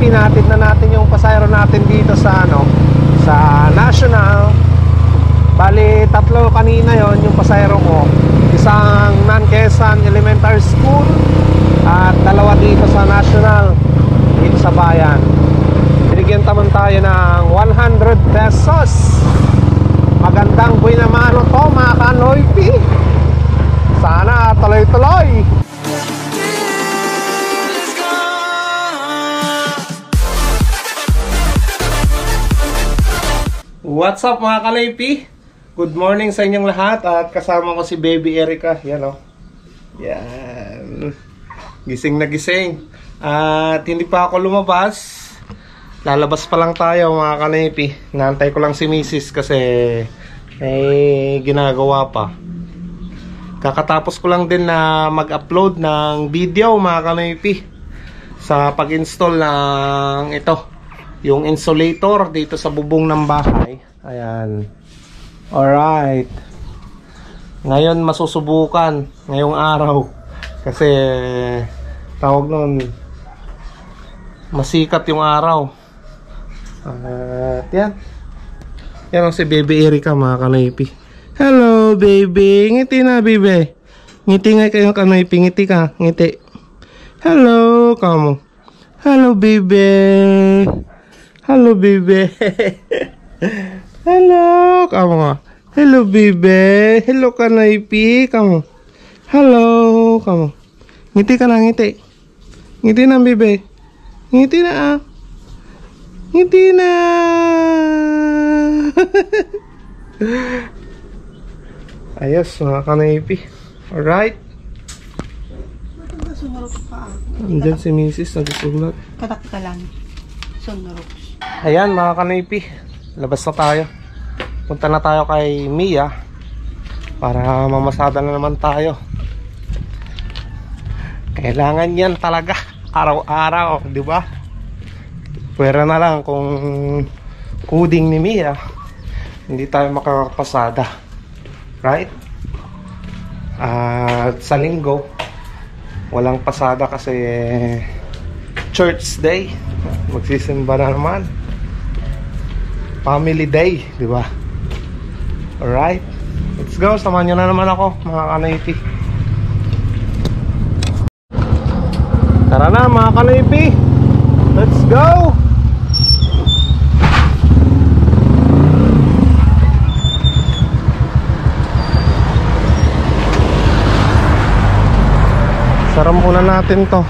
pinatid na natin yung pasayro natin dito sa sa National. Bali, tatlo kanina yon yung pasayro ko. Isang non-Quezon Elementary School at dalawa dito sa National, dito sa bayan. Binigyan naman tayo ng 100 pesos. Magandang buhay naman to mga kanoypi. Sana tuloy-tuloy. What's up mga kanoypi? Good morning sa inyong lahat. At kasama ko si Baby Erica. Yan o. Yan. Gising na gising. At hindi pa ako lumabas. Lalabas pa lang tayo mga kanoypi. Naantay ko lang si Mrs. kasi may ginagawa pa. Kakatapos ko lang din na mag-upload ng video mga kanoypi sa pag-install ng ito, yung insulator dito sa bubong ng bahay. Ayan. Alright. Ngayon masusubukan ngayong araw kasi tawag nun, masikat yung araw. At yan. Yan ang si Baby Erica mga kanoypi. Hello baby. Ngiti na baby. Ngiti nga kayo kanoypi. Ngiti ka. Ngiti. Hello. Kamu. Hello baby. Hello baby. Hello. Kamu nga. Hello baby. Hello kanoypi. Kamu. Hello. Kamu. Ngiti ka na. Ngiti. Ngiti na baby. Ngiti na ah. Ngiti na. Ayos mga kanoypi. Alright. Sunurok pa. Andyan si Mrs. nagsusulat. Katak ka lang. Sunurok. Ayan mga kanoypi. Labas na tayo. Punta na tayo kay Mia para mamasada na naman tayo. Kailangan yan talaga araw-araw, di ba? Pwera na lang kung coding ni Mia, hindi tayo makakapasada, right? At sa linggo walang pasada kasi church day, magsisimba na naman, family day, di ba? Alright, let's go. Samahan nyo na naman ako mga kanoypi. Tara na mga kanoypi, let's go. Saram muna natin to.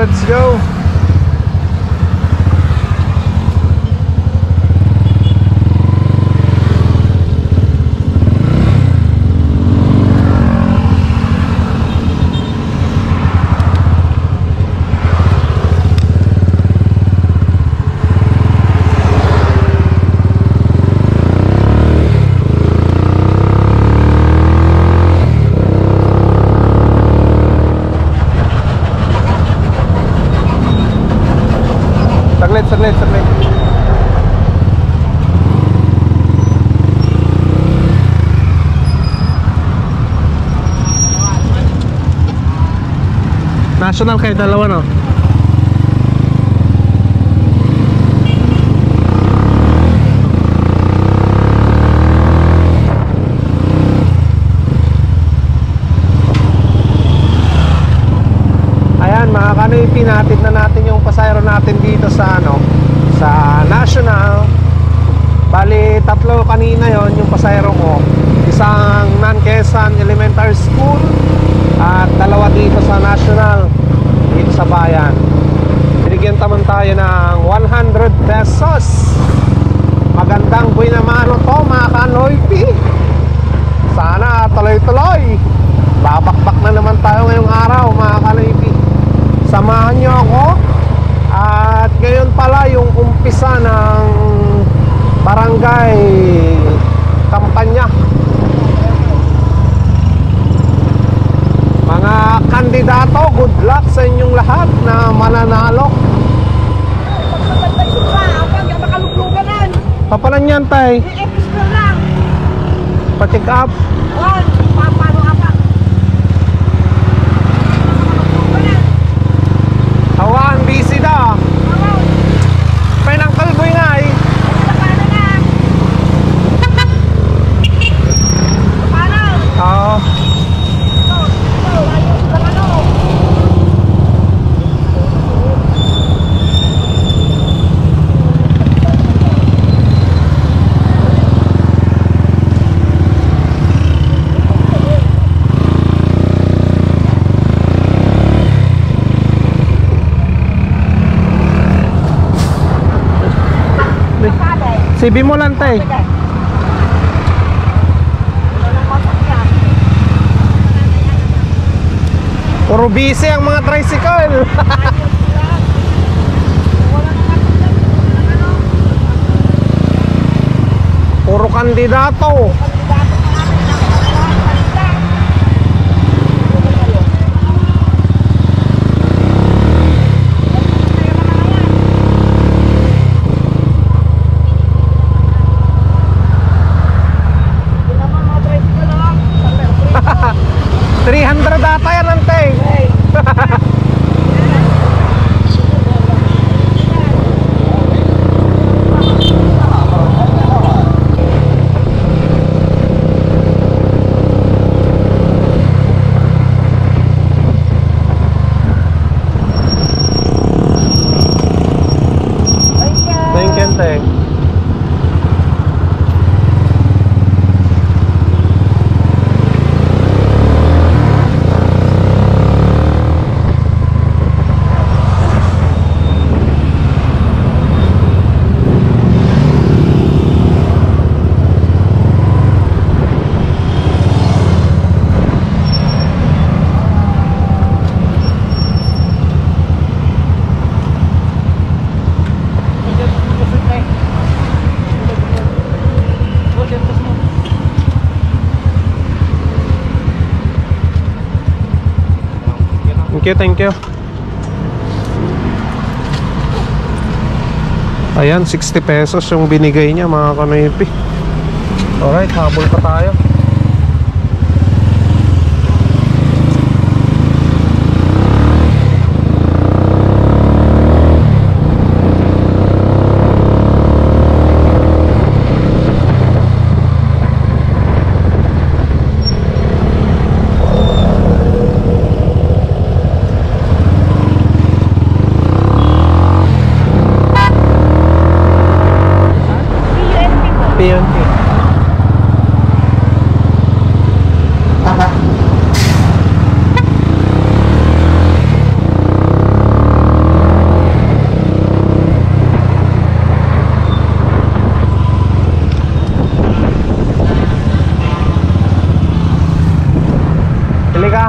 Let's go. Saglit. National kayo dalawa no? Ayan mga kanoypi, pinatid na natin yung pasayro natin dito sa sa Bali, tatlo kanina yon yung pasahero ko. Isang non-Quezon Elementary School at dalawa dito sa National, dito sa bayan. Binigyan naman tayo ng 100 pesos. Magandang buhay naman to mga kanoypi. Sana tuloy-tuloy. Babakbak na naman tayo ngayong araw mga kanoypi. Samahan nyo ako. At ngayon pala yung umpisa ng barangay kampanya. Mga kandidato, good luck sa inyong lahat na mananalo. Papalan yan, tay? Pa-check up. Hawaan, busy da. Penang kalboy nga eh. Oo. Sibi mo lang, tay. Puro busy ang mga tricycle. Puro kandidato. Data yan ang tay. Thank you, tay. Thank you. Ayan, 60 pesos yung binigay niya mga kanoypi. Alright, habol pa tayo. PNP. Pili ka.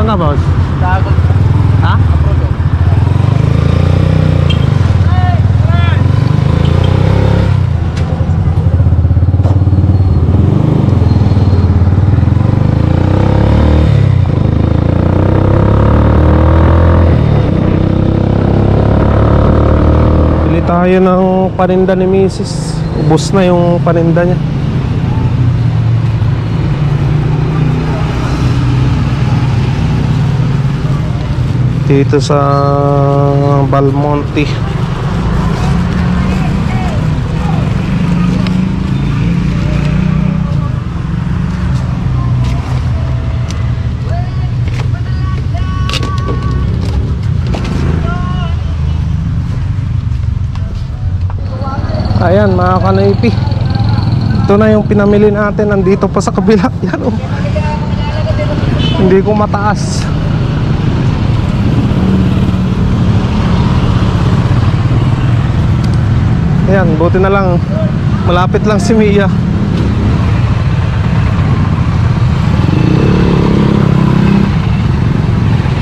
ka, boss? Dagot. Ha? Aprodo. Bili tayo ng paninda ni Mrs. Ubus na yung paninda niya. Dito sa Balmonte. Ayan mga kanaypi, ito na yung pinamili natin. Nandito pa sa kabila. Yan oh. Hindi ko mataas. Ayan, buti na lang malapit lang si Mia.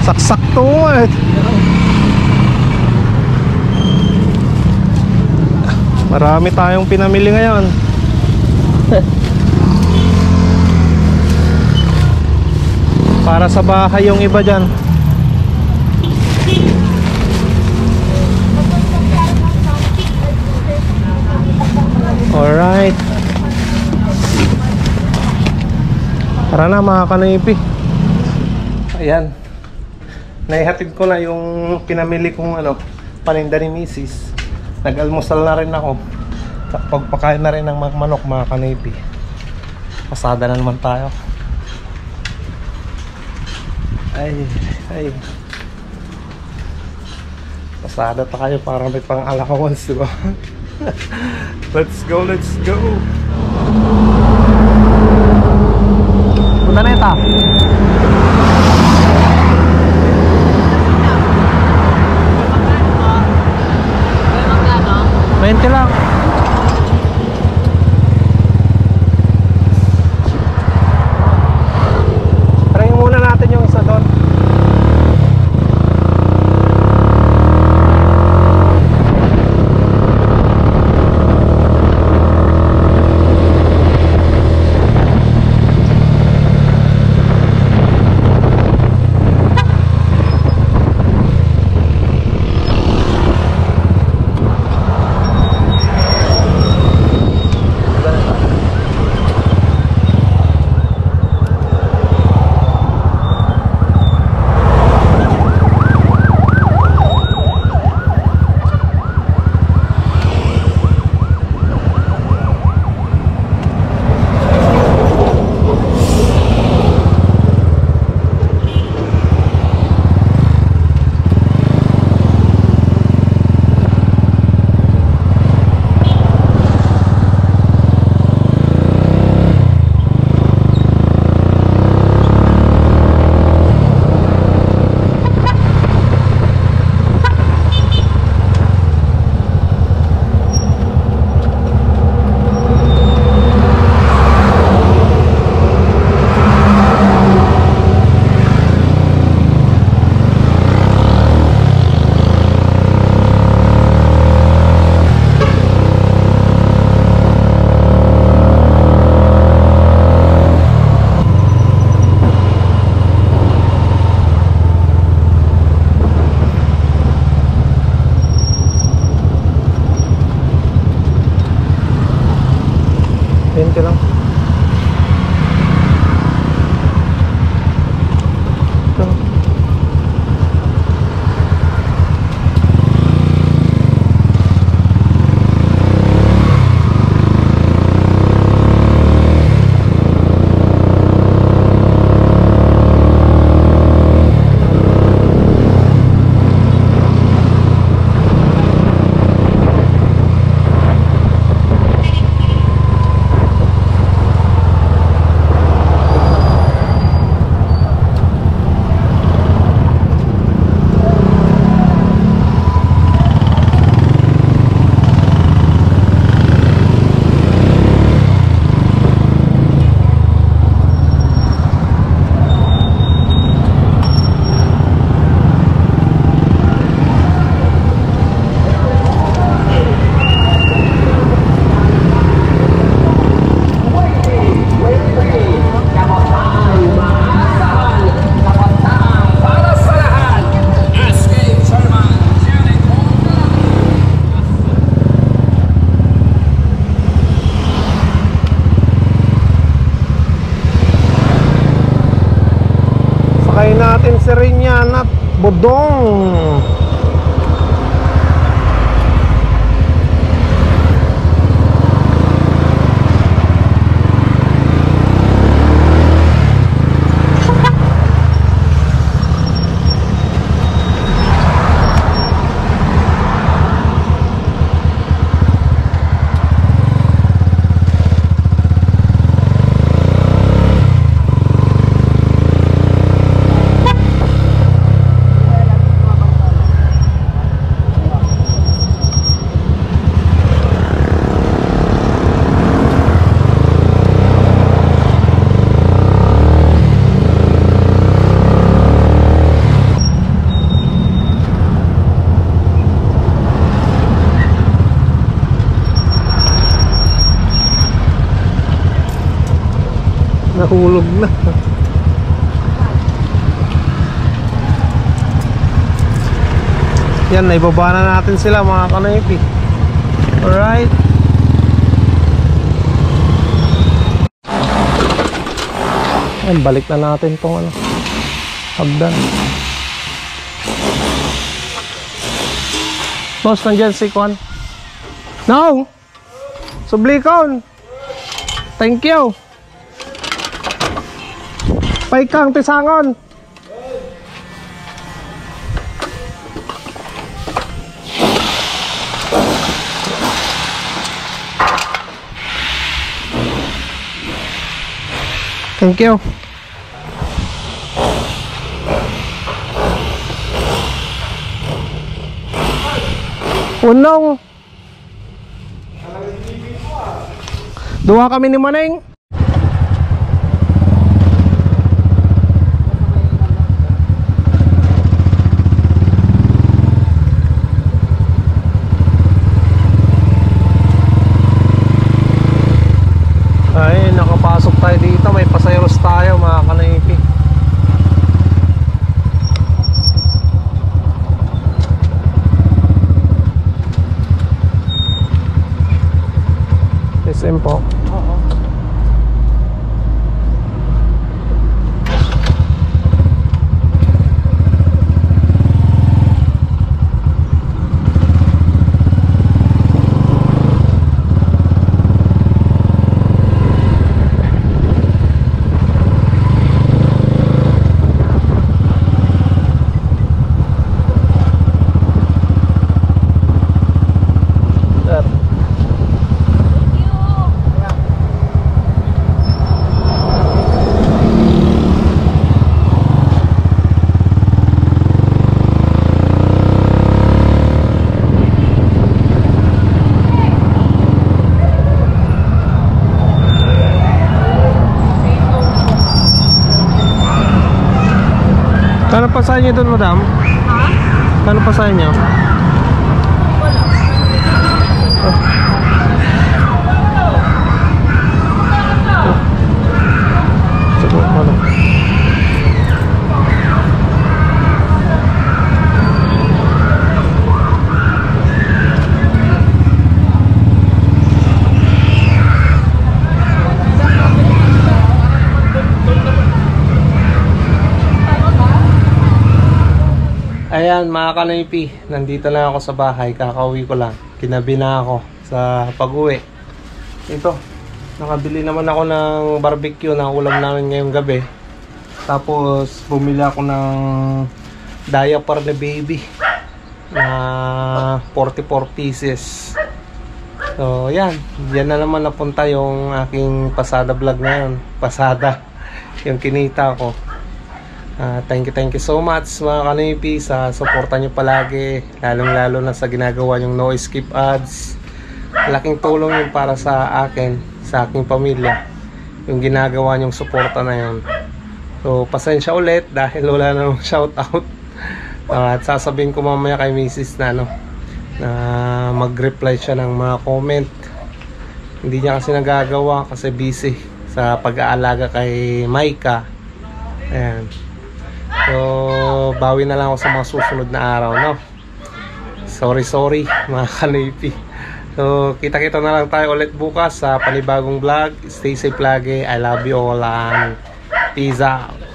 Saksak to eh. Marami tayong pinamili ngayon. Para sa bahay yung iba dyan. Alright. Tara na mga kanaypi. Ayan, naihatid ko na yung pinamili kong paninda ni Mrs. Nag-almusal na rin ako. Pagpakain na rin ng manok mga kanaypi. Pasada na naman tayo. Ay pasada tayo para may pang allowance, diba? Let's go. Punta na ito. 20 lang. Try muna natin yung isa doon. Sakay natin si Rinyan at Bodong. Nahulog na. Yan, naibaba na natin sila mga kanoypi. Alright. Yan, balik na natin tong ano, hagdan. Boss, nandyan si Kwan. No! Sublikon! Thank you! Paikang tisangon. Thank you. Unong. Dua kami ni Maneng. Ay, nakapasok tayo dito. May pasayros tayo mga kanoypi. SM po. Oo. Kano pasahin niyo doon, madam? Ha? Kano pasahin niyo? Wala. Sige, wala. Ayan mga kanoypi, nandito na ako sa bahay, kakauwi ko lang. Kinabi na ako sa pag-uwi. Ito, nakabili naman ako ng barbecue na ulam namin ngayong gabi. Tapos bumili ako ng diaper na baby na 44 pieces. So yan, yan na naman napunta yung aking pasada vlog ngayon. Pasada, yung kinita ko. Thank you so much mga kanoypi sa suporta nyo palagi, lalong-lalo na sa ginagawa yung no skip ads. Laking tulong yun para sa akin, sa aking pamilya, yung ginagawa nyong suporta na yun. So pasensya ulit dahil wala na shout out. At sasabihin ko mamaya kay Mrs. na na mag-reply siya ng mga comment. Hindi niya kasi nagagawa kasi busy sa pag-aalaga kay Maika. Ayan. So, bawi na lang ako sa mga susunod na araw, no? Sorry mga kanoypi. So, kita-kita na lang tayo ulit bukas sa panibagong vlog. Stay safe lagi. I love you all and peace out.